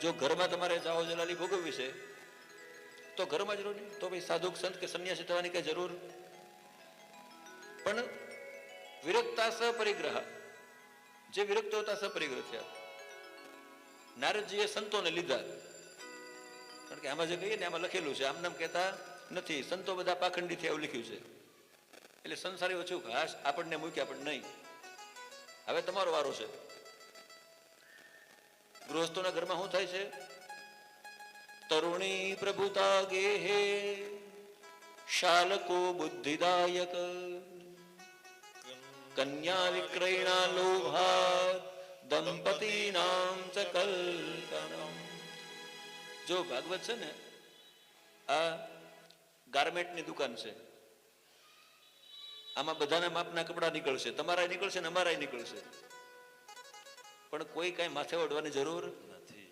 જો ઘરમાં તમારે જાઓ જલાલી ભોગવવી છે તો ઘરમાં જરૂર નહીં, તો ભાઈ સાધુ સંત કે સંન્યાસી થવાની કઈ જરૂર. પણ વિરક્તા સપરિગ્રહ, જે વિરક્ત હતા સપરિગ્રહ થયા. નારદજીએ સંતોને લીધા, કારણ કે આમાં જે કહીએ ને આમાં લખેલું છે, આમ નામ કહેતા નથી. સંતો બધા પાખંડી થયા એવું લખ્યું છે. એટલે સંસારી ઓછું હાશ આપણને મૂક્યા પણ નહીં. હવે તમારો વારો છે. ગૃહસ્થોના ઘરમાં શું થાય છે? તરુણી પ્રભુતા ગેહે શાલકો બુદ્ધિદાયક કન્યા વિક્રયણા લોભાત દંપતી નામ ચ કલ્પનમ. જો ભાગવત છે ને, આ ગાર્મેન્ટની દુકાન છે. આમાં બધાના માપના કપડા નીકળશે, તમારા નીકળશે ને અમારા નીકળશે, પણ કોઈ કઈ માથે ઓઢવાની જરૂર